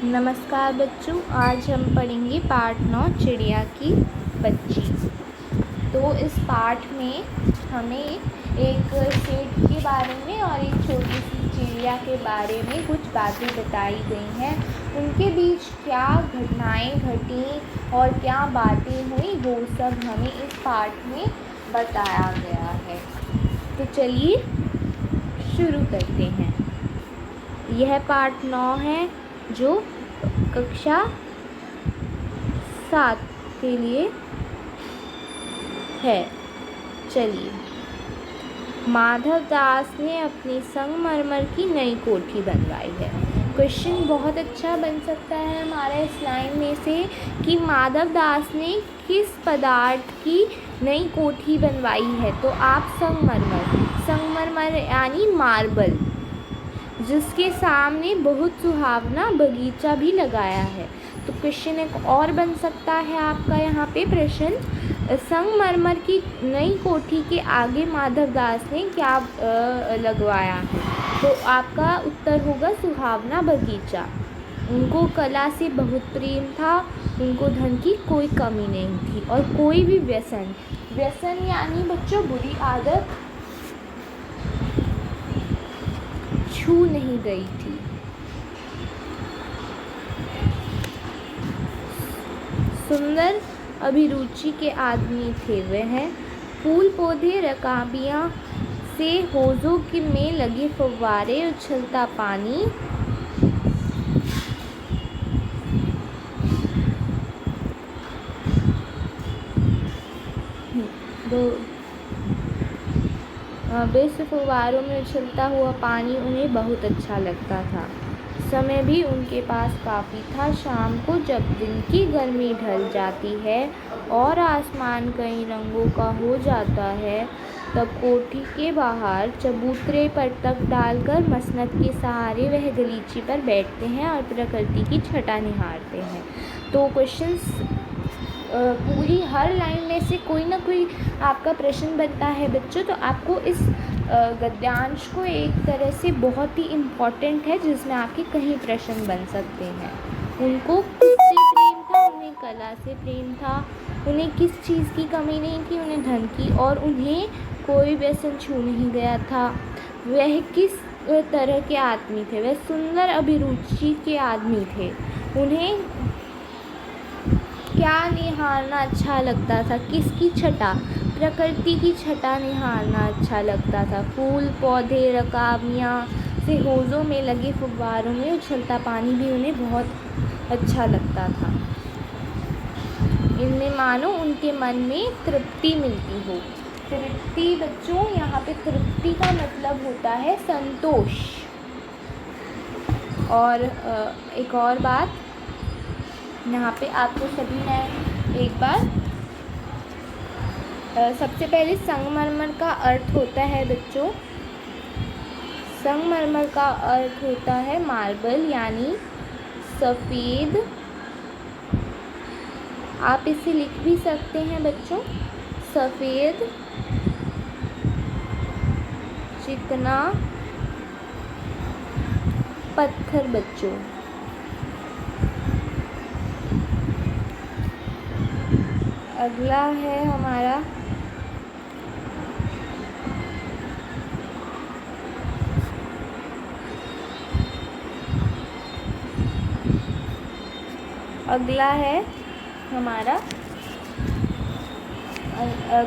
नमस्कार बच्चों, आज हम पढ़ेंगे पाठ 9 चिड़िया की बच्ची। तो इस पाठ में हमें एक सेठ के बारे में और एक छोटी सी चिड़िया के बारे में कुछ बातें बताई गई हैं। उनके बीच क्या घटनाएं घटी और क्या बातें हुई वो सब हमें इस पाठ में बताया गया है। तो चलिए शुरू करते हैं। यह पाठ 9 है जो कक्षा 7 के लिए है। चलिए, माधव दास ने अपनी संगमरमर की नई कोठी बनवाई है। क्वेश्चन बहुत अच्छा बन सकता है हमारा इस लाइन में से कि माधव दास ने किस पदार्थ की नई कोठी बनवाई है। तो आप संगमरमर यानी मार्बल, जिसके सामने बहुत सुहावना बगीचा भी लगाया है। तो क्वेश्चन एक और बन सकता है आपका यहाँ पे प्रश्न, संगमरमर की नई कोठी के आगे माधव दास ने क्या लगवाया है। तो आपका उत्तर होगा सुहावना बगीचा। उनको कला से बहुत प्रेम था, उनको धन की कोई कमी नहीं थी और कोई भी व्यसन यानी बच्चों बुरी आदत छू नहीं गई थी। सुंदर अभिरुचि के आदमी थे वह। फूल पौधे, रकाबियां से हौजों के में लगे फव्वारे, उछलता पानी, बेस फव्वारों में उछलता हुआ पानी उन्हें बहुत अच्छा लगता था। समय भी उनके पास काफ़ी था। शाम को जब दिन की गर्मी ढल जाती है और आसमान कई रंगों का हो जाता है, तब कोठी के बाहर चबूतरे पर तक डालकर मसनद के सहारे वह गलीचे पर बैठते हैं और प्रकृति की छटा निहारते हैं। तो क्वेश्चंस पूरी हर लाइन में से कोई ना कोई आपका प्रश्न बनता है बच्चों। तो आपको इस गद्यांश को एक तरह से बहुत ही इम्पॉर्टेंट है, जिसमें आपके कई प्रश्न बन सकते हैं। उनको किससे प्रेम था? उन्हें कला से प्रेम था। उन्हें किस चीज़ की कमी नहीं थी? उन्हें धन की। और उन्हें कोई व्यसन छू नहीं गया था। वह किस तरह के आदमी थे? वह सुंदर अभिरुचि के आदमी थे। उन्हें क्या निहारना अच्छा लगता था? किसकी छटा? प्रकृति की छटा निहारना अच्छा लगता था। फूल पौधे, रकाबियाँ से हौजों में लगे फव्वारों में उछलता पानी भी उन्हें बहुत अच्छा लगता था। इनमें मानो उनके मन में तृप्ति मिलती हो। तृप्ति बच्चों, यहाँ पे तृप्ति का मतलब होता है संतोष। और एक और बात यहाँ पे आपको सभी ने एक बार सबसे पहले संगमरमर का अर्थ होता है बच्चों, संगमरमर का अर्थ होता है मार्बल यानी सफ़ेद। आप इसे लिख भी सकते हैं बच्चों, सफ़ेद चिकना पत्थर बच्चों। अगला है हमारा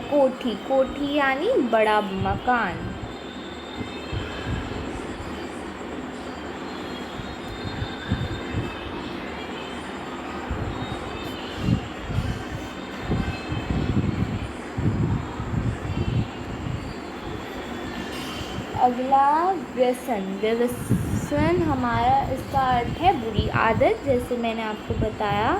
कोठी। कोठी यानी बड़ा मकान। अगला व्यसन हमारा इसका अर्थ है बुरी आदत, जैसे मैंने आपको बताया।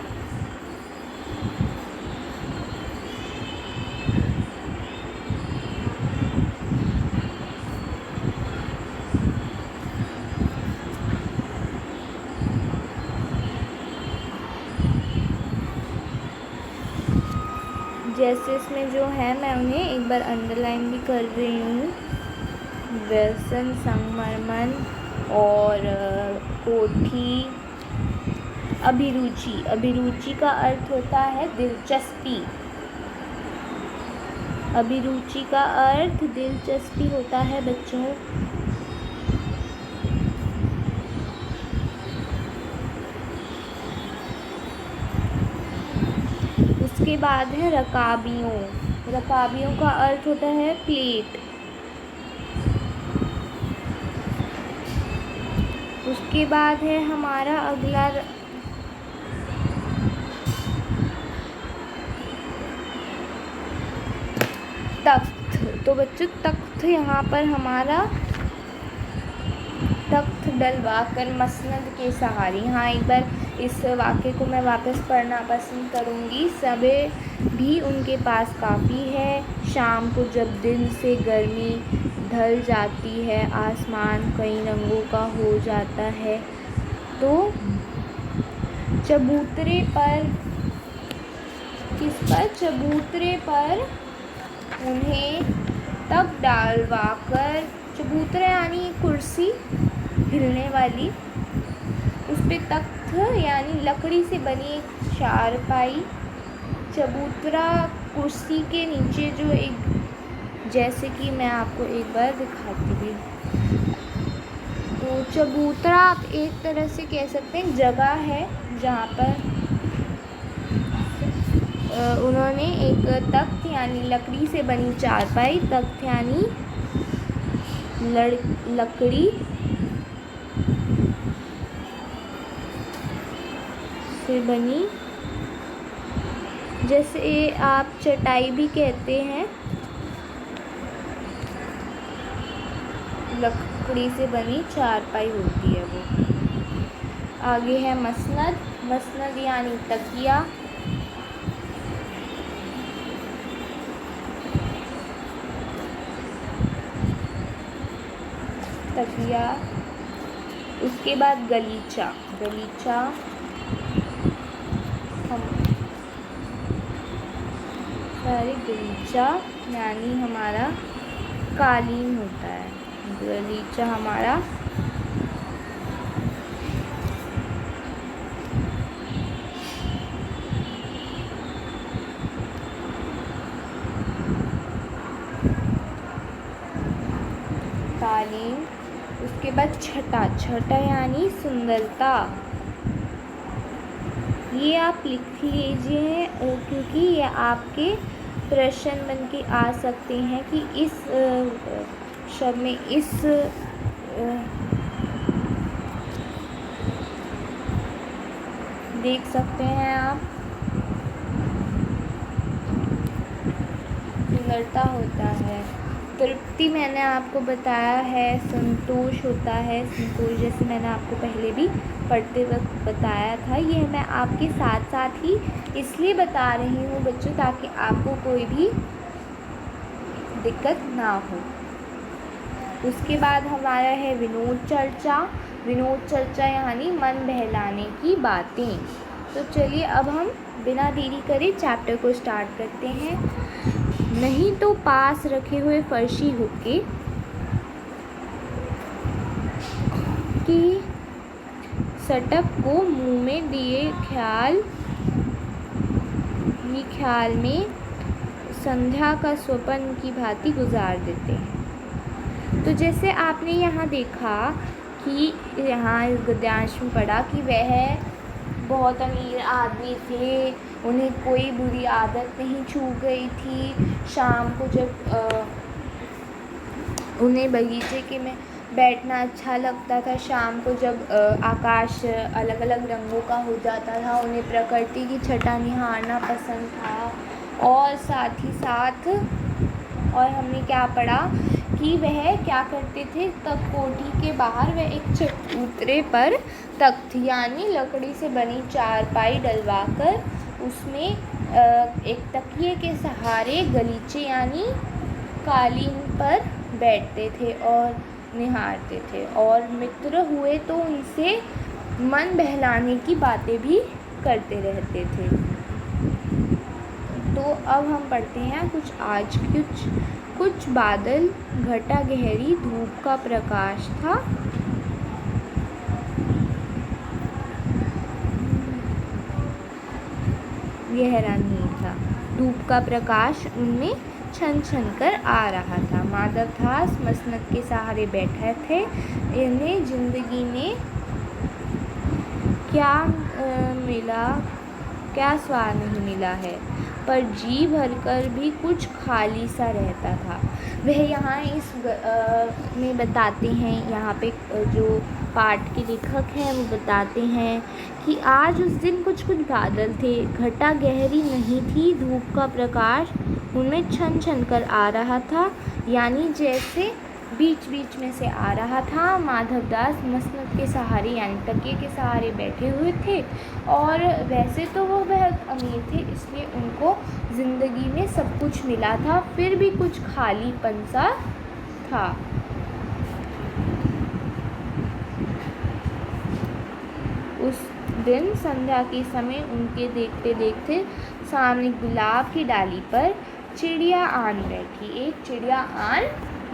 जैसे इसमें जो है मैं उन्हें एक बार अंडरलाइन भी कर रही हूँ। व्यसन, संगमरमर और कोठी, अभिरुचि। अभिरुचि का अर्थ होता है दिलचस्पी। अभिरुचि का अर्थ दिलचस्पी होता है बच्चों। उसके बाद है रकाबियों। रकाबियों का अर्थ होता है प्लेट। उसके बाद है हमारा अगला तख्त। तो बच्चों तख्त यहाँ पर हमारा तख्त डलवाकर मसनद के सहारे। यहाँ एक बार इस वाक्य को मैं वापस पढ़ना पसंद करूँगी। सबे भी उनके पास काफ़ी है, शाम को जब दिन से गर्मी ढल जाती है, आसमान कई रंगों का हो जाता है, तो चबूतरे पर, किस पर? चबूतरे पर उन्हें तख्त डालवाकर, चबूतरा यानी कुर्सी हिलने वाली, उस पे तख्त यानी लकड़ी से बनी एक चारपाई, चबूतरा कुर्सी के नीचे जो एक, जैसे कि मैं आपको एक बार दिखाती हूँ। तो चबूतरा आप एक तरह से कह सकते हैं जगह है जहाँ पर उन्होंने एक तख्त यानी लकड़ी से बनी चारपाई, तख्त यानी लकड़ी से बनी, जैसे आप चटाई भी कहते हैं, लकड़ी से बनी चारपाई होती है वो। आगे है मसनद। मसनद यानी तकिया। तकिया। उसके बाद गलीचा। गलीचा गलीचा यानी हमारा कालीन होता है। गलीचा हमारा कालीन। उसके बाद छटा। छटा यानी सुंदरता। ये आप लिख लीजिए क्योंकि ये आपके प्रश्न बन के आ सकते हैं कि इस शब्द में इस देख सकते हैं आप, सुंदरता होता है। तृप्ति मैंने आपको बताया है, संतोष होता है। संतोष जैसे मैंने आपको पहले भी पढ़ते वक्त बताया था। ये मैं आपके साथ साथ ही इसलिए बता रही हूँ बच्चों ताकि आपको कोई भी दिक्कत ना हो। उसके बाद हमारा है विनोद चर्चा। विनोद चर्चा यानी मन बहलाने की बातें। तो चलिए अब हम बिना देरी करे चैप्टर को स्टार्ट करते हैं। नहीं तो पास रखे हुए फर्शी हुक्के की सटक को मुंह में दिए ख्याल में संध्या का स्वप्न की भांति गुजार देते हैं। तो जैसे आपने यहाँ देखा कि यहाँ इस गद्यांश में पढ़ा कि वह बहुत अमीर आदमी थे, उन्हें कोई बुरी आदत नहीं छू गई थी। शाम को जब उन्हें बगीचे के में बैठना अच्छा लगता था, शाम को जब आकाश अलग अलग रंगों का हो जाता था, उन्हें प्रकृति की छटा निहारना पसंद था। और साथ ही साथ और हमने क्या पढ़ा कि वह क्या करते थे, तब कोठी के बाहर वह एक चबूतरे पर तख्त यानी लकड़ी से बनी चारपाई डलवाकर उसमें एक तकिए के सहारे गलीचे यानी कालीन पर बैठते थे और निहारते थे। और मित्र हुए तो उनसे मन बहलाने की बातें भी करते रहते थे। तो अब हम पढ़ते हैं कुछ बादल, घटा गहरी धूप का प्रकाश था। गहरा नहीं था। धूप का प्रकाश उनमें छन छन कर आ रहा था। माधवदास मसनद के सहारे बैठे थे। इन्हें जिंदगी में क्या मिला, क्या स्वाद नहीं मिला है, पर जी भरकर भी कुछ खाली सा रहता था। वह यहाँ इस में बताते हैं, यहाँ पे जो पाठ के लेखक हैं वो बताते हैं कि आज उस दिन कुछ कुछ बादल थे, घटा गहरी नहीं थी, धूप का प्रकाश उनमें छन छन कर आ रहा था, यानी जैसे बीच बीच में से आ रहा था। माधवदास मसनद के सहारे यानी तकिए के सहारे बैठे हुए थे और वैसे तो वो बहुत अमीर थे, इसलिए उनको ज़िंदगी में सब कुछ मिला था, फिर भी कुछ खालीपन सा था। उस दिन संध्या के समय उनके देखते देखते सामने गुलाब की डाली पर चिड़िया आन बैठी, एक चिड़िया आन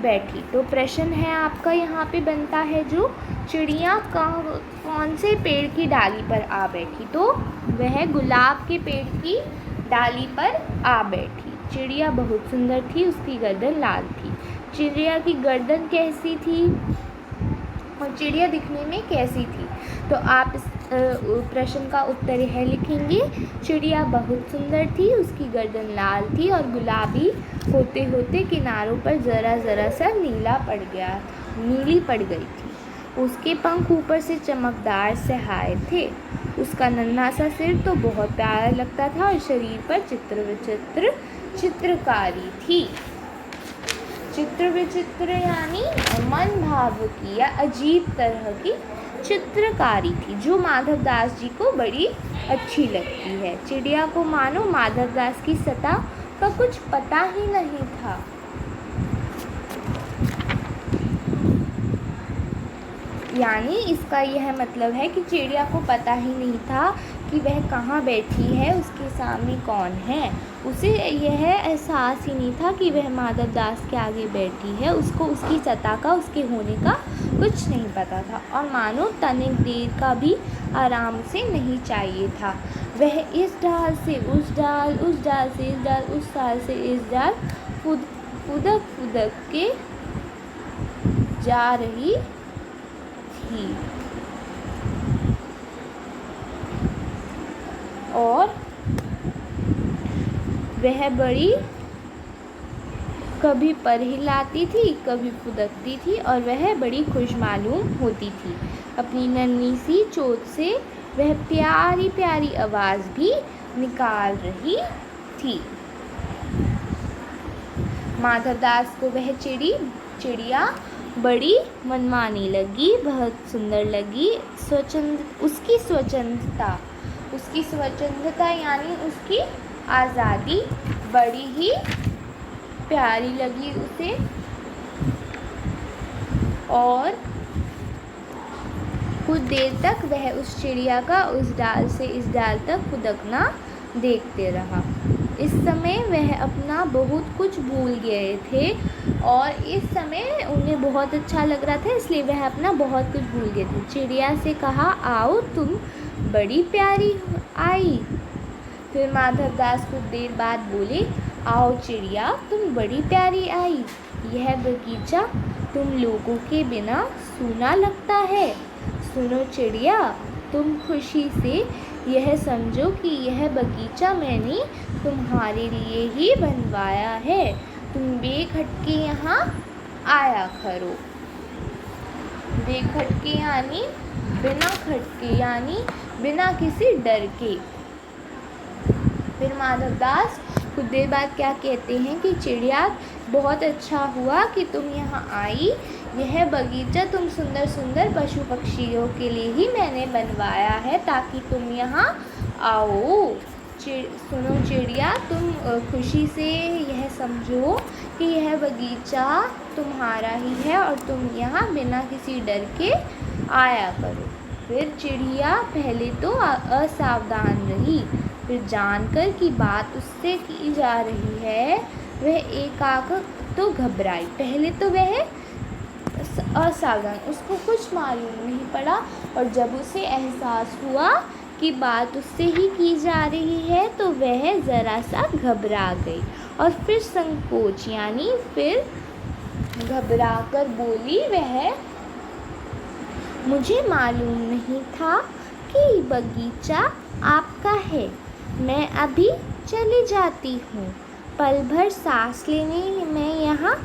बैठी। तो प्रश्न है आपका यहाँ पे बनता है, जो चिड़िया कौन से पेड़ की डाली पर आ बैठी? तो वह गुलाब के पेड़ की डाली पर आ बैठी। चिड़िया बहुत सुंदर थी, उसकी गर्दन लाल थी। चिड़िया की गर्दन कैसी थी और चिड़िया दिखने में कैसी थी? तो आप इस प्रश्न का उत्तर यह लिखेंगे, चिड़िया बहुत सुंदर थी, उसकी गर्दन लाल थी और गुलाबी होते होते किनारों पर ज़रा ज़रा सा नीली पड़ गई थी। उसके पंख ऊपर से चमकदार से आए थे। उसका नन्हा सा सिर तो बहुत प्यारा लगता था और शरीर पर चित्र विचित्र चित्रकारी थी। चित्र विचित्र यानी मन भाव की या अजीब तरह की चित्रकारी थी, जो माधवदास जी को बड़ी अच्छी लगती है। चिड़िया को मानो माधवदास की सतह का कुछ पता ही नहीं था। यानी इसका यह मतलब है कि चिड़िया को पता ही नहीं था कि वह कहाँ बैठी है, उसके सामने कौन है। उसे यह एहसास ही नहीं था कि वह माधवदास के आगे बैठी है। उसको उसकी सत्ता का, उसके होने का कुछ नहीं पता था और मानो तनिक देर का भी आराम से नहीं चाहिए था। वह इस डाल से उस डाल, उस डाल से इस डाल, उस डाल से इस डाल फुदक फुदक के जा रही थी और वह बड़ी कभी पर हिलाती थी, कभी फुदकती थी और वह बड़ी खुश मालूम होती थी। अपनी नन्ही सी चोंच से वह प्यारी प्यारी आवाज़ भी निकाल रही थी। माधवदास को वह चिड़िया बड़ी मनमानी लगी, बहुत सुंदर लगी। उसकी स्वतंत्रता यानी उसकी आज़ादी बड़ी ही प्यारी लगी उसे और कुछ देर तक वह उस चिड़िया का उस डाल से इस डाल तक फुदकना देखते रहा। इस समय वह अपना बहुत कुछ भूल गए थे और इस समय उन्हें बहुत अच्छा लग रहा था, इसलिए वह अपना बहुत कुछ भूल गए थे। चिड़िया से कहा, आओ तुम बड़ी प्यारी आई। फिर माधवदास कुछ देर बाद बोले, आओ चिड़िया तुम बड़ी प्यारी आई। यह बगीचा तुम लोगों के बिना सूना लगता है। सुनो चिड़िया, तुम खुशी से यह समझो कि यह बगीचा मैंने तुम्हारे लिए ही बनवाया है। तुम बेखटके यहाँ आया करो। बेखटके यानी बिना खटके, यानी बिना किसी डर के। फिर माधवदास कुछ देर बाद क्या कहते हैं कि चिड़िया बहुत अच्छा हुआ कि तुम यहाँ आई। यह बगीचा तुम सुंदर सुंदर पशु पक्षियों के लिए ही मैंने बनवाया है ताकि तुम यहाँ आओ। सुनो चिड़िया, तुम खुशी से यह समझो कि यह बगीचा तुम्हारा ही है और तुम यहाँ बिना किसी डर के आया करो। फिर चिड़िया पहले तो असावधान रही, फिर जानकर कि बात उससे की जा रही है वह एकाएक तो घबराई। पहले तो वह असावधान, उसको कुछ मालूम नहीं पड़ा और जब उसे एहसास हुआ की बात उससे ही की जा रही है तो वह ज़रा सा घबरा गई और फिर संकोच यानी फिर घबरा कर बोली, वह मुझे मालूम नहीं था कि बगीचा आपका है। मैं अभी चली जाती हूँ। पल भर सांस लेने में यहाँ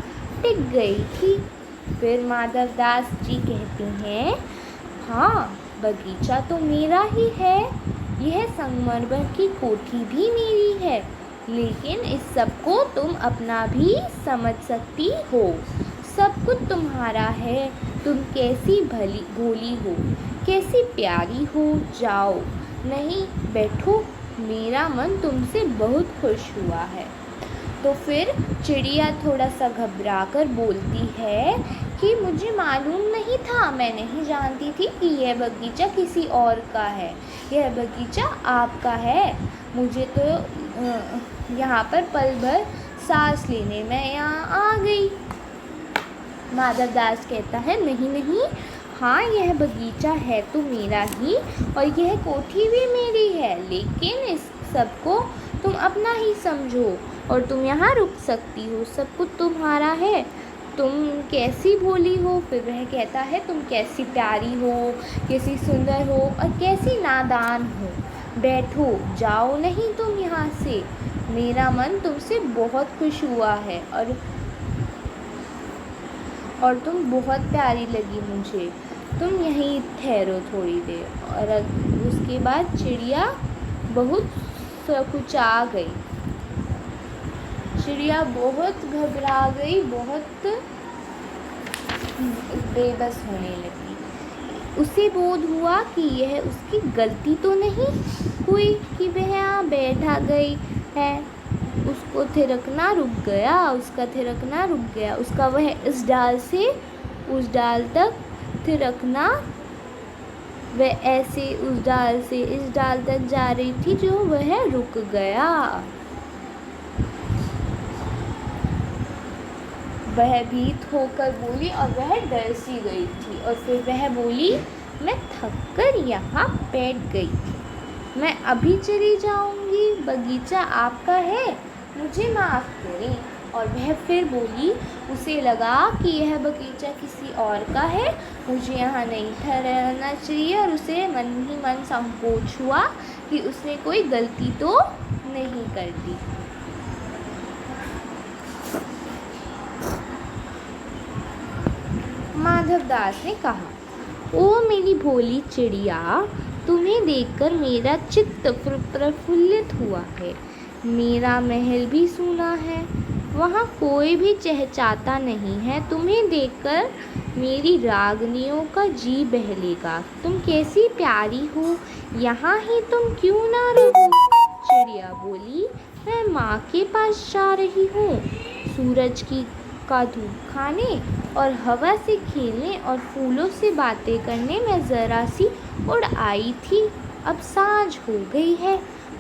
टिक गई थी। फिर माधवदास जी कहते हैं, हाँ, बगीचा तो मेरा ही है। यह संगमरमर की कोठी भी मेरी है, लेकिन इस सब को तुम अपना भी समझ सकती हो। सब कुछ तुम्हारा है। तुम कैसी भोली हो, कैसी प्यारी हो। जाओ, नहीं बैठो, मेरा मन तुमसे बहुत खुश हुआ है। तो फिर चिड़िया थोड़ा सा घबरा कर बोलती है कि मुझे मालूम नहीं था, मैं नहीं जानती थी कि यह बगीचा किसी और का है। यह बगीचा आपका है। मुझे तो यहाँ पर पल भर सांस लेने में यहाँ आ गई। माधवदास कहता है, नहीं नहीं, हाँ, यह बगीचा है तो मेरा ही और यह कोठी भी मेरी है, लेकिन इस सब को तुम अपना ही समझो और तुम यहाँ रुक सकती हो। सब कुछ तुम्हारा है। तुम कैसी भोली हो। फिर वह कहता है, तुम कैसी प्यारी हो, कैसी सुंदर हो और कैसी नादान हो। बैठो, जाओ नहीं तुम यहाँ से। मेरा मन तुमसे बहुत खुश हुआ है और तुम बहुत प्यारी लगी मुझे। तुम यहीं ठहरो थोड़ी देर। और उसके बाद चिड़िया बहुत सकुचा गई। चिड़िया बहुत घबरा गई, बहुत बेबस होने लगी। उसे बोध हुआ कि यह उसकी गलती तो नहीं हुई कि वह यहाँ बैठा गई है। उसको थिरकना रुक गया, उसका थिरकना रुक गया। उसका वह इस डाल से उस डाल तक थिरकना, वह ऐसे उस डाल से इस डाल तक जा रही थी जो वह रुक गया। वह भीत होकर बोली और वह डर सी गई थी। और फिर वह बोली, मैं थक कर यहाँ बैठ गई थी, मैं अभी चली जाऊँगी। बगीचा आपका है, मुझे माफ़ करें। और वह फिर बोली, उसे लगा कि यह बगीचा किसी और का है, मुझे यहाँ नहीं ठहरना चाहिए। और उसे मन ही मन संकोच हुआ कि उसने कोई गलती तो नहीं कर दी। माधवदास ने कहा, ओ मेरी भोली चिड़िया, तुम्हें देखकर मेरा चित्त प्रफुल्लित हुआ है। मेरा महल भी सूना है, वहाँ कोई भी चहचहाता नहीं है। तुम्हें देखकर मेरी रागनियों का जी बहलेगा। तुम कैसी प्यारी हो, यहाँ ही तुम क्यों ना रहो। चिड़िया बोली, मैं माँ के पास जा रही हूँ, सूरज का धूप खाने और हवा से खेलने और फूलों से बातें करने में ज़रा सी उड़ आई थी। अब सांझ हो गई है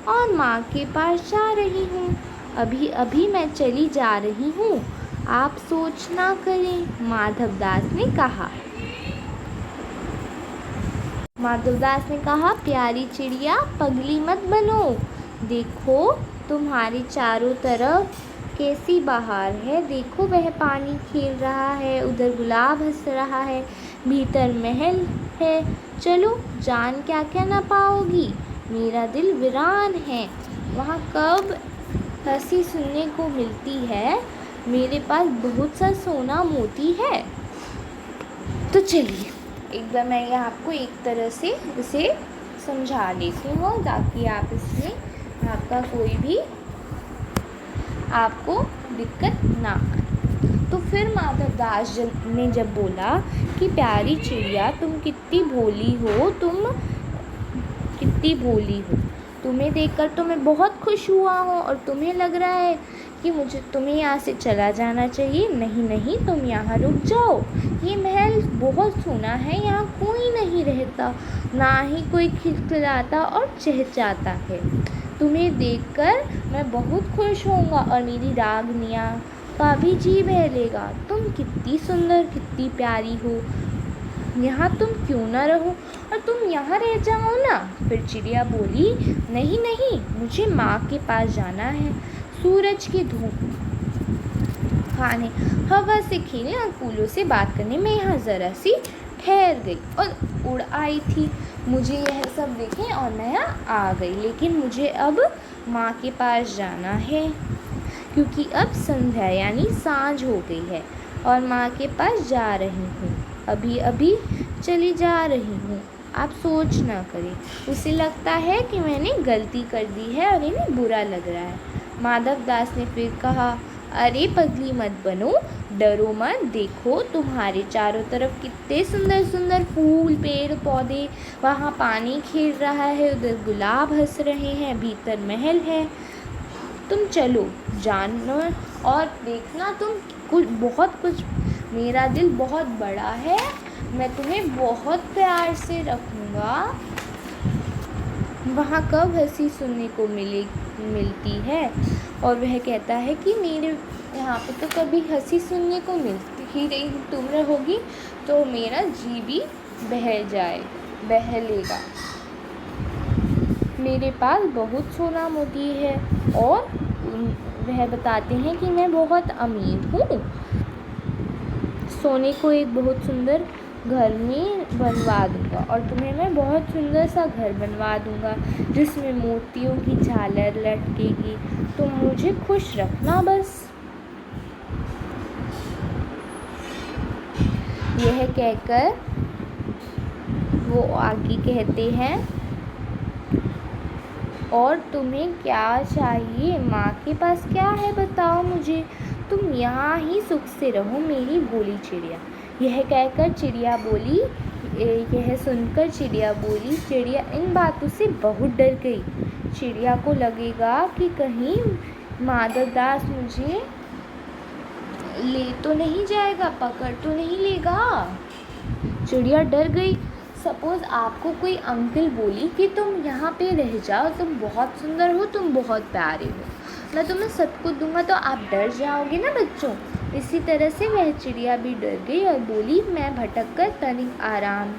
और माँ के पास जा रही हूँ। अभी अभी मैं चली जा रही हूँ, आप सोच ना करें। माधवदास ने कहा। माधवदास ने कहा, प्यारी चिड़िया, पगली मत बनो। देखो तुम्हारे चारों तरफ कैसी बहार है। देखो वह पानी खेल रहा है, उधर गुलाब हंस रहा है, भीतर महल है। चलो, जान क्या क्या ना पाओगी। मेरा दिल वीरान है, वहाँ कब हंसी सुनने को मिलती है। मेरे पास बहुत सा सोना मोती है। तो चलिए, एक बार मैं आपको एक तरह से इसे समझा देती हूँ ताकि आप इसमें आपका कोई भी आपको दिक्कत ना आए। तो फिर माधवदास ने जब बोला कि प्यारी चिड़िया, तुम कितनी भोली हो, तुम कितनी भोली हो। तुम्हें देखकर तो मैं बहुत खुश हुआ हूँ और तुम्हें लग रहा है कि मुझे तुम्हें यहाँ से चला जाना चाहिए। नहीं नहीं, तुम यहाँ रुक जाओ। ये महल बहुत सोना है, यहाँ कोई नहीं रहता, ना ही कोई खिलखिलाता और चहचहाता है। तुम्हें देखकर मैं बहुत खुश होऊंगा और मेरी रागनियाँ का भी जी बहलेगा। तुम कितनी सुंदर, कितनी प्यारी हो। यहाँ तुम क्यों ना रहो और तुम यहाँ रह जाओ ना। फिर चिड़िया बोली, नहीं नहीं, मुझे माँ के पास जाना है। सूरज की धूप खाने, हवा से खेलने और फूलों से बात करने में यहाँ ज़रा सी ठहर गई और उड़ आई थी। मुझे यह सब देखे और मैं यहाँ आ गई, लेकिन मुझे अब माँ के पास जाना है, क्योंकि अब संध्या यानी सांझ हो गई है और माँ के पास जा रही हूँ। अभी अभी चली जा रही हूँ, आप सोच ना करें। उसे लगता है कि मैंने गलती कर दी है और इन्हें बुरा लग रहा है। माधव दास ने फिर कहा, अरे पगली मत बनो, डरो मत, देखो तुम्हारे चारों तरफ कितने सुंदर सुंदर फूल, पेड़ पौधे, वहाँ पानी खेल रहा है, उधर गुलाब हंस रहे हैं, भीतर महल है। तुम चलो जानो और देखना, तुम बहुत कुछ, मेरा दिल बहुत बड़ा है, मैं तुम्हें बहुत प्यार से रखूँगा। वहाँ कब हंसी सुनने को मिलती है। और वह कहता है कि मेरे यहाँ पे तो कभी हंसी सुनने को मिलती ही नहीं, तुम रहोगी तो मेरा जी भी बहलेगा। मेरे पास बहुत सोना मोती है और वह बताते हैं कि मैं बहुत अमीर हूँ। सोने को एक बहुत सुंदर घर में बनवा दूँगा और तुम्हें मैं बहुत सुंदर सा घर बनवा दूँगा जिसमें मोतियों की झालर लटकेगी। तुम मुझे खुश रखना बस। यह कहकर वो आगे कहते हैं, और तुम्हें क्या चाहिए? माँ के पास क्या है बताओ मुझे, तुम यहाँ ही सुख से रहो मेरी भोली चिड़िया। यह कहकर चिड़िया बोली, यह सुनकर चिड़िया बोली, चिड़िया इन बातों से बहुत डर गई। चिड़िया को लगेगा कि कहीं माधव दास मुझे ले तो नहीं जाएगा, पकड़ तो नहीं लेगा। चिड़िया डर गई। सपोज़ आपको कोई अंकल बोली कि तुम यहाँ पे रह जाओ, तुम बहुत सुंदर हो, तुम बहुत प्यारे हो, मैं तुम्हें सब कुछ दूंगा, तो आप डर जाओगे ना बच्चों। इसी तरह से वह चिड़िया भी डर गई और बोली, मैं भटक कर तनिक आराम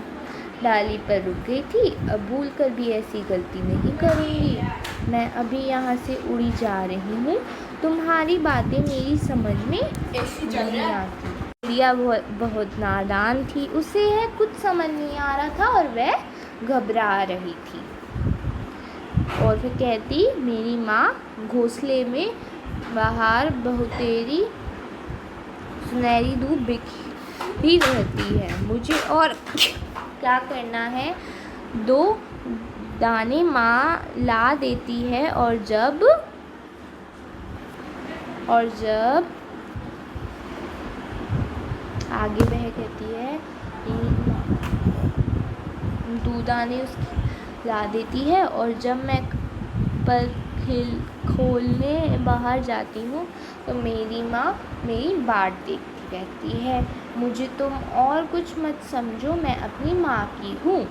डाली पर रुक गई थी, अब भूल कर भी ऐसी गलती नहीं करूँगी। मैं अभी यहाँ से उड़ी जा रही हूँ, तुम्हारी बातें मेरी समझ में नहीं आती। चिड़िया बहुत नादान थी, उसे यह कुछ समझ नहीं आ रहा था और वह घबरा रही थी। और फिर कहती, मेरी माँ घोंसले में बाहर बहुतेरी सुनहरी धूप बिखरी रहती है, मुझे और क्या करना है। 2 दाने माँ ला देती है और जब आगे वह कहती है, 2 दाने उसकी ला देती है और जब मैं पर खोलने बाहर जाती हूँ तो मेरी माँ मेरी बाट देखती रहती है। मुझे तुम और कुछ मत समझो, मैं अपनी माँ की हूँ।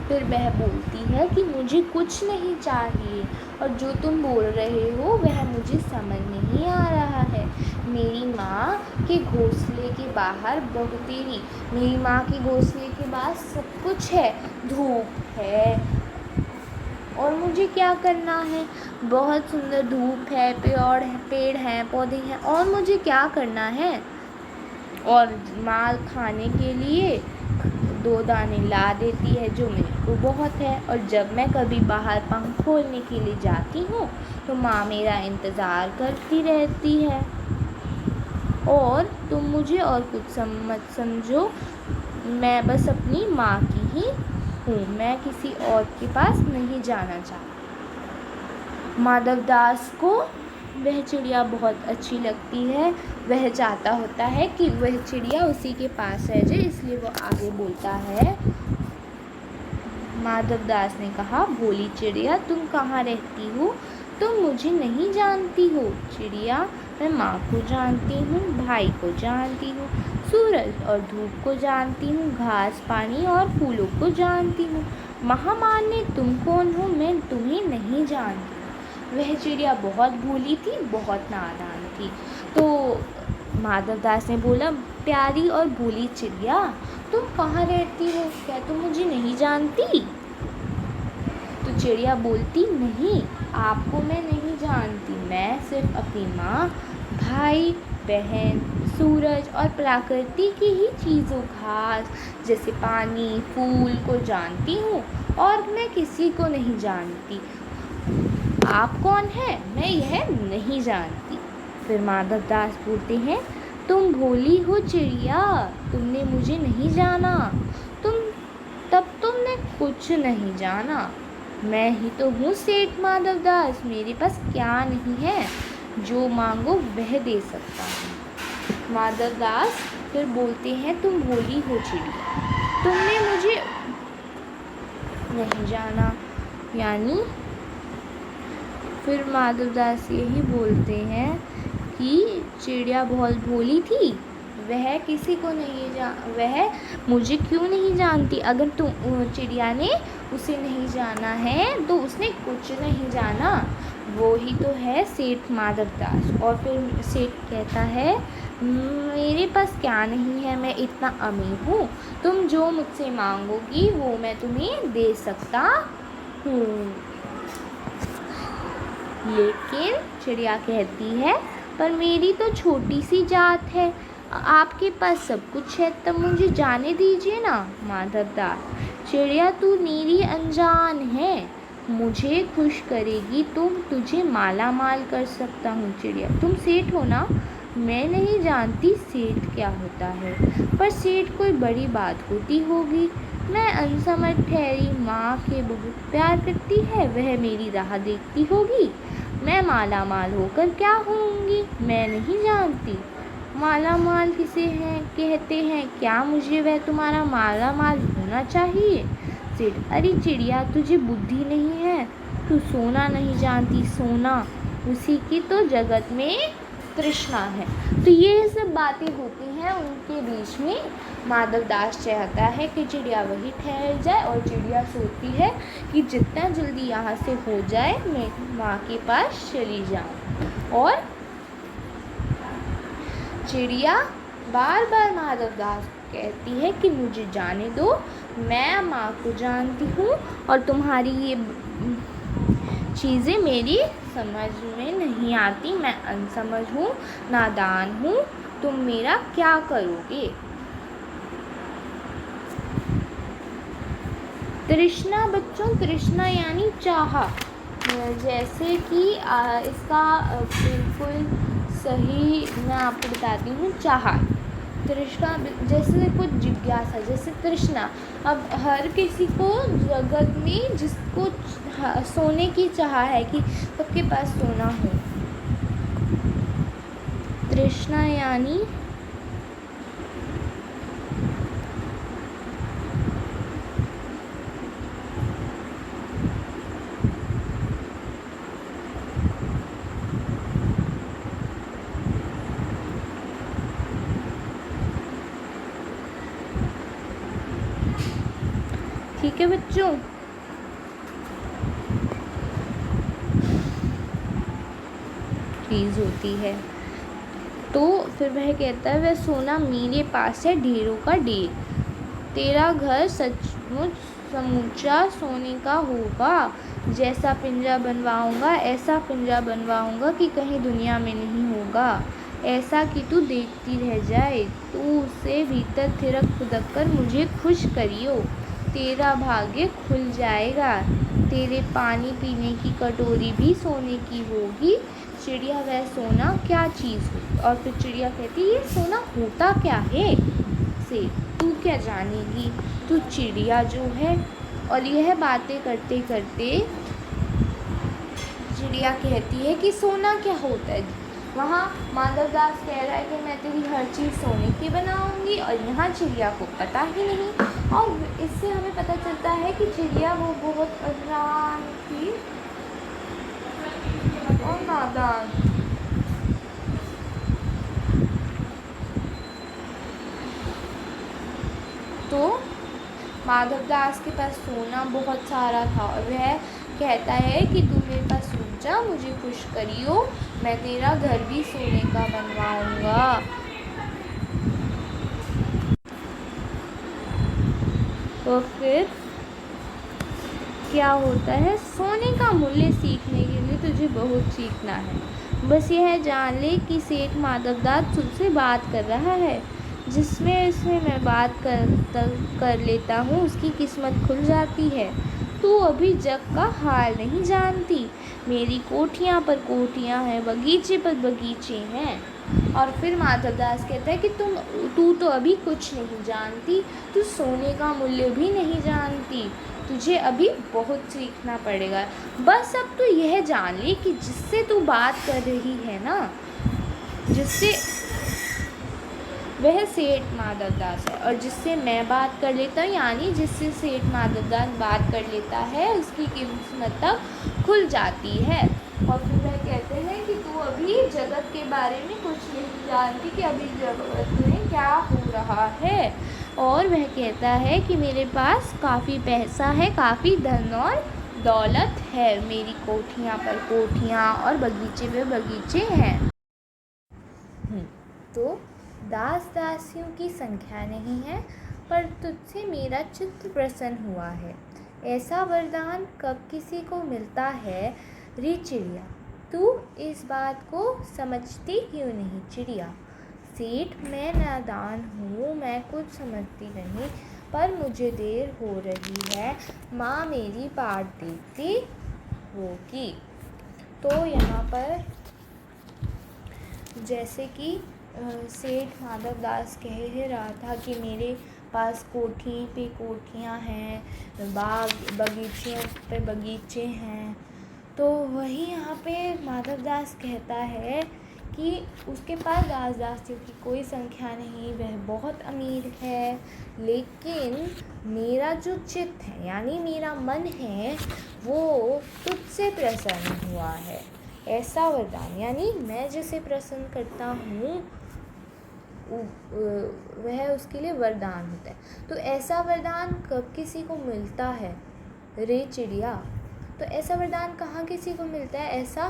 फिर वह बोलती है कि मुझे कुछ नहीं चाहिए और जो तुम बोल रहे हो वह मुझे समझ नहीं आ रहा है। मेरी माँ के घोंसले के बाहर बहुतेरी, मेरी माँ के घोंसले के बाहर सब कुछ है, धूप है और मुझे क्या करना है, बहुत सुंदर धूप है, पेड़ हैं, पौधे हैं, और मुझे क्या करना है। और माल खाने के लिए 2 दाने ला देती है जो मेरे को बहुत है, और जब मैं कभी बाहर पंख खोलने के लिए जाती हूँ तो माँ मेरा इंतज़ार करती रहती है। और तुम मुझे और कुछ मत समझो, मैं बस अपनी माँ की ही हूँ, मैं किसी और के पास नहीं जाना चाहती। माधव दास को वह चिड़िया बहुत अच्छी लगती है, वह चाहता होता है कि वह चिड़िया उसी के पास रह जाए, इसलिए वो आगे बोलता है। माधव दास ने कहा, भोली चिड़िया तुम कहाँ रहती हो, तुम मुझे नहीं जानती हो। चिड़िया, मैं माँ को जानती हूँ, भाई को जानती हूँ, सूरज और धूप को जानती हूँ, घास पानी और फूलों को जानती हूँ, महामान्य तुम कौन हो, मैं तुम्हें नहीं जानती। वह चिड़िया बहुत भोली थी, बहुत नादान थी। तो माधवदास ने बोला, प्यारी और भोली चिड़िया, तुम कहाँ रहती हो? क्या तुम मुझे नहीं जानती? तो चिड़िया बोलती, नहीं, आपको मैं नहीं जानती। मैं सिर्फ अपनी माँ, भाई, बहन, सूरज और प्रकृति की ही चीज़ों, घास जैसे पानी, फूल को जानती हूँ, और मैं किसी को नहीं जानती। आप कौन हैं? मैं यह नहीं जानती। फिर माधवदास बोलते हैं, तुम भोली हो चिड़िया, तुमने मुझे नहीं जाना। तुमने कुछ नहीं जाना। मैं ही तो हूँ सेठ माधवदास, मेरे पास क्या नहीं है, जो मांगो वह दे सकता हूँ। माधवदास फिर बोलते हैं, तुम भोली हो चिड़िया, तुमने मुझे नहीं जाना। यानी फिर माधवदास यही बोलते हैं कि चिड़िया बहुत भोली थी, वह किसी को नहीं वह मुझे क्यों नहीं जानती। अगर चिड़िया ने उसे नहीं जाना है तो उसने कुछ नहीं जाना। वो ही तो है सेठ माधवदास। और फिर सेठ कहता है, मेरे पास क्या नहीं है, मैं इतना अमीर हूँ, तुम जो मुझसे मांगोगी वो मैं तुम्हें दे सकता हूँ। लेकिन चिड़िया कहती है, पर मेरी तो छोटी सी जात है, आपके पास सब कुछ है, तब मुझे जाने दीजिए ना। माधवदास, चिड़िया तू मेरी अनजान है, मुझे खुश करेगी तो तुझे माला माल कर सकता हूँ। चिड़िया, तुम सेठ हो ना? मैं नहीं जानती सेठ क्या होता है, पर सेठ कोई बड़ी बात होती होगी। मैं अनसमझ ठहरी माँ के बहुत प्यार करती है, वह मेरी राह देखती होगी। मैं माला माल होकर क्या होऊंगी, मैं नहीं जानती। माला माल किसे हैं कहते हैं, क्या मुझे वह तुम्हारा माला माल होना चाहिए? सेठ, अरे चिड़िया, तुझे बुद्धि नहीं है, तू सोना नहीं जानती, सोना उसी की तो जगत में तृष्णा है। तो ये सब बातें होती हैं उनके बीच में। माधवदास चाहता है कि चिड़िया वही ठहर जाए, और चिड़िया सोचती है कि जितना जल्दी यहाँ से हो जाए मैं माँ के पास चली जाऊँ। और चिड़िया बार बार माधवदास कहती है कि मुझे जाने दो, मैं माँ को जानती हूँ, और तुम्हारी ये चीज़ें मेरी समझ में नहीं आती, मैं अनसमझ हूँ, नादान हूँ, तुम मेरा क्या करोगे? तृष्णा बच्चों, तृष्णा यानी चाह। जैसे कि इसका बिल्कुल सही मैं आपको बताती हूँ, चाह। तृष्णा जैसे कुछ जिज्ञासा, जैसे तृष्णा। अब हर किसी को जगत में जिसको सोने की चाह है कि सबके पास सोना हो। तृष्णा यानी ठीक है बच्चों। चीज़ होती है। तो फिर वह कहता है, वह सोना मेरे पास है ढेरों का ढेर, तेरा घर सचमुच समूचा सोने का होगा। जैसा पिंजरा बनवाऊंगा ऐसा पिंजरा बनवाऊंगा कि कहीं दुनिया में नहीं होगा, ऐसा कि तू देखती रह जाए। तू उसे भीतर थिरक फुदक कर मुझे खुश करियो, तेरा भाग्य खुल जाएगा। तेरे पानी पीने की कटोरी भी सोने की होगी। चिड़िया, वह सोना क्या चीज़ हो? और फिर चिड़िया कहती, ये सोना होता क्या है से तू क्या जानेगी, तू चिड़िया जो है। और यह बातें करते करते चिड़िया कहती है कि सोना क्या होता है। वहाँ माधवदास कह रहा है कि मैं तेरी हर चीज़ सोने की बनाऊंगी, और यहाँ चिड़िया को पता ही नहीं। और इससे हमें पता चलता है कि चिड़िया वो बहुत अनजान थी और नादान। तो माधवदास के पास सोना बहुत सारा था, और वह कहता है कि तू मेरे पास रुक जा, मुझे खुश करियो, मैं तेरा घर भी सोने का बनवाऊंगा। और फिर क्या होता है, सोने का मूल्य सीखने के लिए तुझे बहुत सीखना है। बस यह जान ले कि सेठ माधवदास तुझसे बात कर रहा है। जिसमें से मैं बात कर लेता हूँ उसकी किस्मत खुल जाती है। तू अभी जग का हाल नहीं जानती। मेरी कोठियाँ पर कोठियाँ हैं, बगीचे पर बगीचे हैं। और फिर माधवदास कहता है कि तू तो अभी कुछ नहीं जानती, तू सोने का मूल्य भी नहीं जानती, तुझे अभी बहुत सीखना पड़ेगा। बस अब तू यह जान ले कि जिससे तू बात कर रही है ना, जिससे वह सेठ माधवदास है, और जिससे मैं बात कर लेता हूँ यानी जिससे सेठ माधवदास बात कर लेता है उसकी किस्मत तक खुल जाती है। और फिर वह कहते हैं कि तू अभी जगत के बारे में कुछ नहीं जानती कि अभी जगत में क्या हो रहा है। और वह कहता है कि मेरे पास काफ़ी पैसा है, काफ़ी धन और दौलत है, मेरी कोठियाँ पर कोठियाँ और बगीचे पे बगीचे हैं। तो दास दासियों की संख्या नहीं है, पर तुझसे मेरा चित्त प्रसन्न हुआ है। ऐसा वरदान कब किसी को मिलता है रे चिड़िया? तू इस बात को समझती क्यों नहीं चिड़िया? सेठ, मैं नादान हूँ, मैं कुछ समझती नहीं, पर मुझे देर हो रही है, माँ मेरी बाट देखती होगी। तो यहाँ पर जैसे कि सेठ माधवदास कह रहा था कि मेरे पास कोठी पे कोठियाँ हैं, बाग बगीचों पे बगीचे हैं, तो वही यहाँ पे माधवदास कहता है कि उसके पास दास दासियों की कोई संख्या नहीं, वह बहुत अमीर है, लेकिन मेरा जो चित्त है यानी मेरा मन है वो तुझसे प्रसन्न हुआ है। ऐसा वरदान यानी मैं जिसे प्रसन्न करता हूँ वह उसके लिए वरदान होता है। तो ऐसा वरदान कब किसी को मिलता है रे चिड़िया? तो ऐसा वरदान कहाँ किसी को मिलता है? ऐसा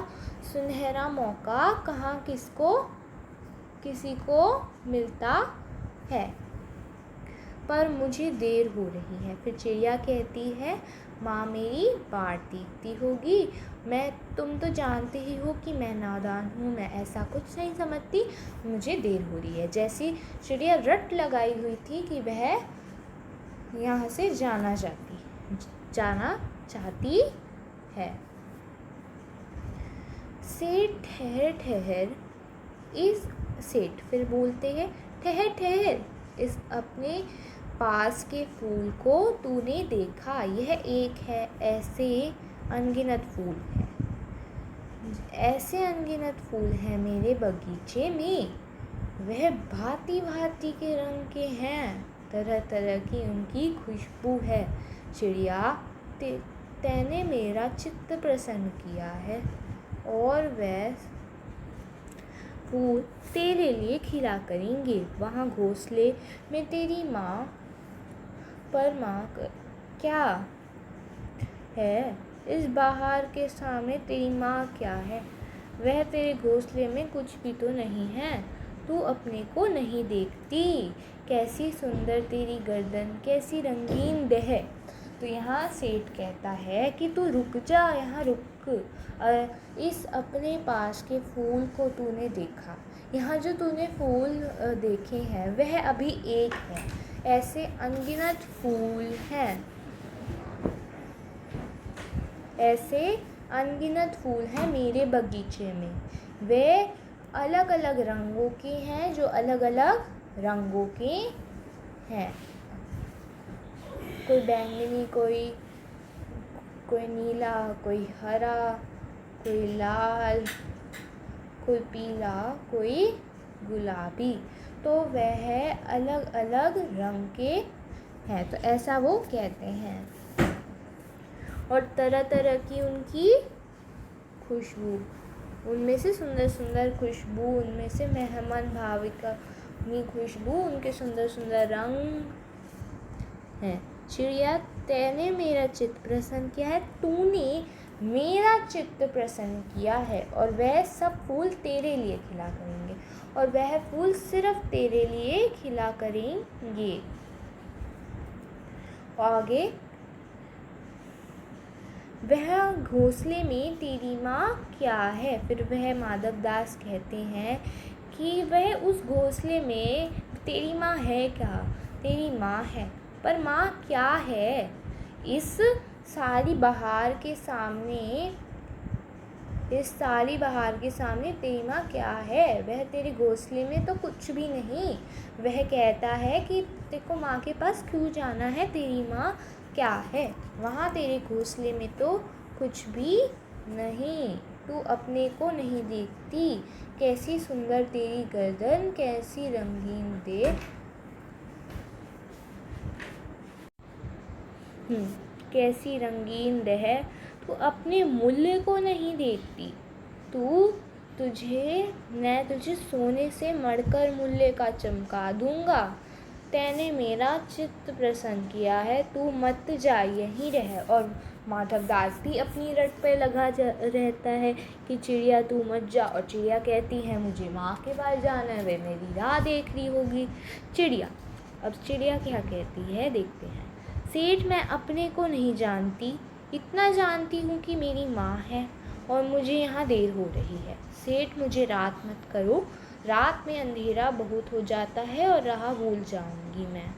सुनहरा मौका कहाँ किसी को मिलता है? पर मुझे देर हो रही है। फिर चिड़िया कहती है, माँ मेरी बाट देखती होगी, तुम तो जानते ही हो कि मैं नादान हूँ, मैं ऐसा कुछ नहीं समझती, मुझे देर हो रही है। जैसी चिड़िया रट लगाई हुई थी कि वह यहाँ से जाना चाहती है। सेठ सेठ फिर बोलते हैं, ठहर, इस अपने पास के फूल को तूने देखा? यह एक है, ऐसे अनगिनत फूल हैं, ऐसे अनगिनत फूल हैं मेरे बगीचे में। वह भांति भांति के रंग के हैं, तरह तरह की उनकी खुशबू है। चिड़िया, तैने मेरा चित्त प्रसन्न किया है, और वह फूल तेरे लिए खिला करेंगे। वहाँ घोंसले में तेरी माँ क्या है? इस बहार के सामने तेरी माँ क्या है? वह तेरे घोंसले में कुछ भी तो नहीं है। तू अपने को नहीं देखती? कैसी सुंदर तेरी गर्दन, कैसी रंगीन देह। तो यहाँ सेठ कहता है कि तू रुक जा, यहाँ रुक। इस अपने पास के फूल को तूने देखा? यहाँ जो तूने फूल देखे हैं वह अभी एक है, ऐसे अनगिनत फूल हैं, ऐसे अनगिनत फूल हैं मेरे बगीचे में। वे अलग अलग रंगों के हैं, जो अलग अलग रंगों के हैं, कोई बैंगनी, कोई नीला, कोई हरा, कोई लाल, कोई पीला, कोई गुलाबी। तो वह अलग अलग रंग के हैं। तो ऐसा वो कहते हैं, और तरह तरह की उनकी खुशबू, उनमें से सुंदर सुंदर खुशबू, उनमें से मेहमान भाविका खुशबू, उनके सुंदर सुंदर रंग हैं। चिड़िया, तैने मेरा चित्त प्रसन्न किया है, तूने मेरा चित्त प्रसन्न किया है, और वह सब फूल तेरे लिए खिला करेंगे, और वह फूल सिर्फ तेरे लिए खिला करेंगे। आगे, वह घोंसले में तेरी माँ क्या है। फिर वह माधवदास कहते हैं कि वह उस घोंसले में तेरी माँ है क्या, तेरी माँ है, पर माँ क्या है। इस सारी बहार के सामने तेरी माँ क्या है। वह तेरे घोंसले में तो कुछ भी नहीं। वह कहता है कि तेको माँ के पास क्यों जाना है, तेरी माँ क्या है। वहाँ तेरे घोंसले में तो कुछ भी नहीं। तू अपने को नहीं देखती, कैसी सुंदर तेरी गर्दन, कैसी रंगीन देह, कैसी रंगीन देह। तू अपने मूल्य को नहीं देखती। मैं तुझे सोने से मढ़कर मूल्य का चमका दूंगा। तैने मेरा चित्त प्रसन्न किया है, तू मत जा, यहीं रह। और माधवदास भी अपनी रट पे लगा रहता है कि चिड़िया तू मत जा। और चिड़िया कहती है मुझे माँ के पास जाना है, वे मेरी राह देख रही होगी। अब चिड़िया क्या कहती है, देखते हैं। सेठ, मैं अपने को नहीं जानती, इतना जानती हूँ कि मेरी माँ है और मुझे यहाँ देर हो रही है। सेठ, मुझे रात मत करो, रात में अंधेरा बहुत हो जाता है और राह भूल जाऊंगी मैं।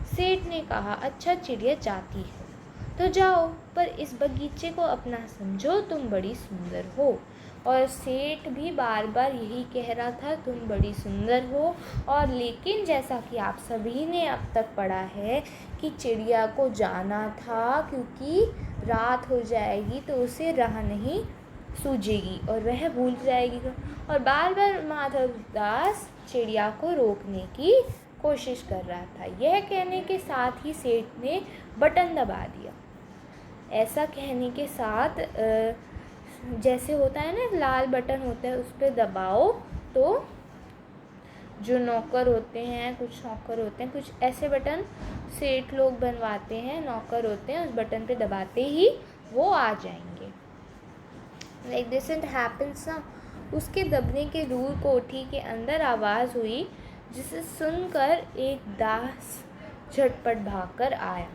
सेठ ने कहा, अच्छा चिड़िया जाती है तो जाओ, पर इस बगीचे को अपना समझो, तुम बड़ी सुंदर हो। और सेठ भी बार बार यही कह रहा था, तुम बड़ी सुंदर हो। और लेकिन जैसा कि आप सभी ने अब तक पढ़ा है कि चिड़िया को जाना था, क्योंकि रात हो जाएगी तो उसे राह नहीं सूझेगी और वह भूल जाएगी। और बार बार माधवदास चिड़िया को रोकने की कोशिश कर रहा था। यह कहने के साथ ही सेठ ने बटन दबा दिया। ऐसा कहने के साथ जैसे होता है ना, लाल बटन होता है, उस पर दबाओ तो जो नौकर होते हैं, कुछ ऐसे बटन सेठ लोग बनवाते हैं, नौकर होते हैं, उस बटन पे दबाते ही वो आ जाएंगे। लाइक दिस इट हैपेंस ना। उसके दबने के दूर कोठी के अंदर आवाज़ हुई, जिसे सुनकर एक दास झटपट भागकर आया।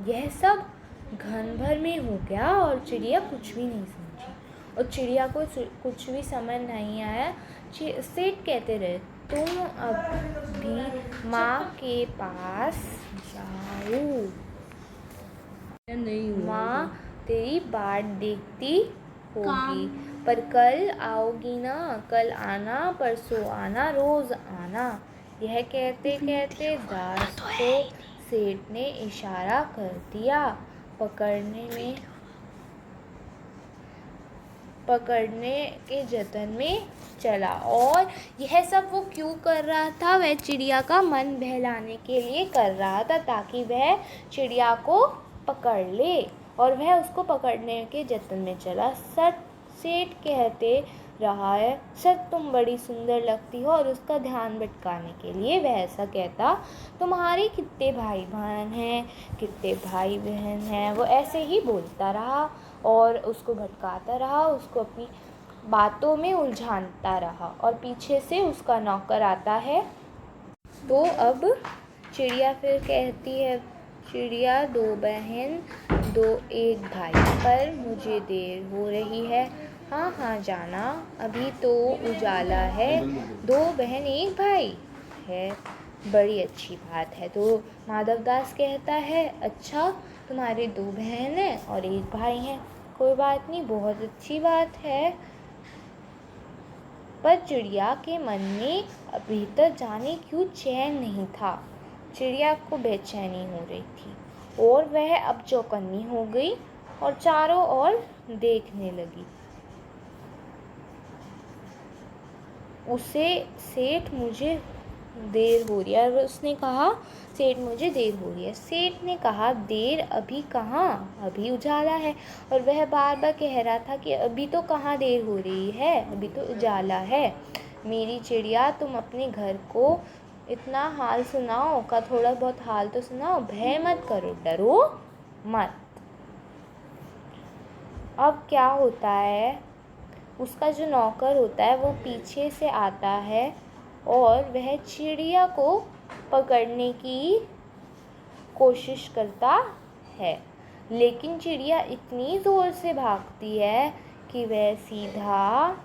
यह सब घन भर में हो गया और चिड़िया कुछ भी नहीं समझी, और चिड़िया को कुछ भी समझ नहीं आया। सेठ कहते रहे, तुम अभी माँ के पास जाओ, माँ तेरी बाट देखती होगी, पर कल आओगी ना, कल आना, परसों आना, रोज आना। यह कहते कहते दास को सेठ ने इशारा कर दिया। पकड़ने के जतन में चला। और यह सब वो क्यों कर रहा था, वह चिड़िया का मन बहलाने के लिए कर रहा था, ताकि वह चिड़िया को पकड़ ले। और वह उसको पकड़ने के जतन में चला। सेठ कहते रहा है, सच तुम बड़ी सुंदर लगती हो। और उसका ध्यान भटकाने के लिए वह ऐसा कहता, तुम्हारे कितने भाई बहन हैं। वो ऐसे ही बोलता रहा और उसको भटकाता रहा, उसको अपनी बातों में उलझाता रहा। और पीछे से उसका नौकर आता है। तो अब चिड़िया फिर कहती है, चिड़िया दो बहन दो एक भाई, पर मुझे देर हो रही है। हाँ जाना, अभी तो उजाला है। दो बहन एक भाई है, बड़ी अच्छी बात है। तो माधवदास कहता है, अच्छा तुम्हारे दो बहन हैं और एक भाई हैं, कोई बात नहीं, बहुत अच्छी बात है। पर चिड़िया के मन में भीतर जाने क्यों चैन नहीं था। चिड़िया को बेचैनी हो रही थी और वह अब चौकन्नी हो गई और चारों ओर देखने लगी। उसे सेठ मुझे देर हो रही है, और उसने कहा सेठ मुझे देर हो रही है। सेठ ने कहा, देर अभी कहाँ, अभी उजाला है। और वह बार बार कह रहा था कि अभी तो कहाँ देर हो रही है, अभी तो उजाला है। मेरी चिड़िया, तुम अपने घर को इतना हाल सुनाओ का, थोड़ा बहुत हाल तो सुनाओ, भय मत करो, डरो मत। अब क्या होता है, उसका जो नौकर होता है वो पीछे से आता है और वह चिड़िया को पकड़ने की कोशिश करता है, लेकिन चिड़िया इतनी ज़ोर से भागती है कि वह सीधा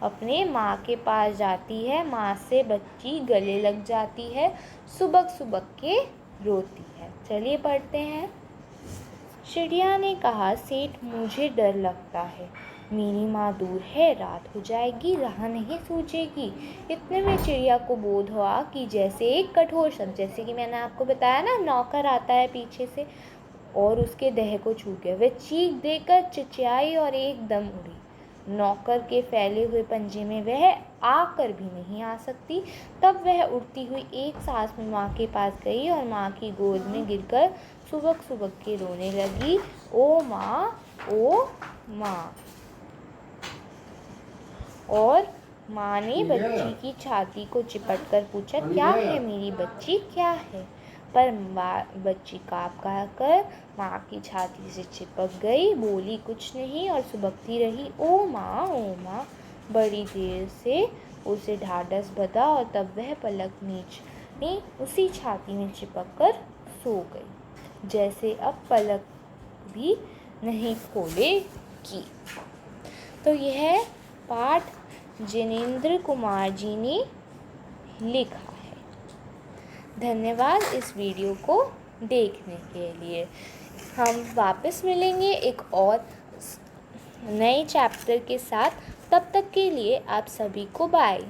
अपने माँ के पास जाती है। माँ से बच्ची गले लग जाती है, सुबक सुबक के रोती है। चलिए पढ़ते हैं। चिड़िया ने कहा, सेठ मुझे डर लगता है, मेरी माँ दूर है, रात हो जाएगी, राह नहीं सूझेगी। इतने में चिड़िया को बोध हुआ कि जैसे एक कठोर शब्द, जैसे कि मैंने आपको बताया ना, नौकर आता है पीछे से और उसके देह को छू गया। वह चीख देकर चिचियाई और एकदम उड़ी। नौकर के फैले हुए पंजे में वह आकर भी नहीं आ सकती। तब वह उड़ती हुई एक सांस में माँ के पास गई और माँ की गोद में गिरकर सुबक सुबक के रोने लगी, ओ माँ, ओ माँ। और माँ ने बच्ची की छाती को चिपट कर पूछा, क्या है मेरी बच्ची, क्या है? पर बच्ची काँप कर माँ की छाती से चिपक गई, बोली कुछ नहीं और सुबकती रही, ओ माँ, ओ माँ। बड़ी देर से उसे ढाढ़स बंधा और तब वह पलक नीचे उसी छाती में चिपक कर सो गई, जैसे अब पलक भी नहीं खोलेगी। तो यह पाठ जिनेंद्र कुमार जी ने लिखा है। धन्यवाद इस वीडियो को देखने के लिए। हम वापस मिलेंगे एक और नए चैप्टर के साथ। तब तक के लिए आप सभी को बाय।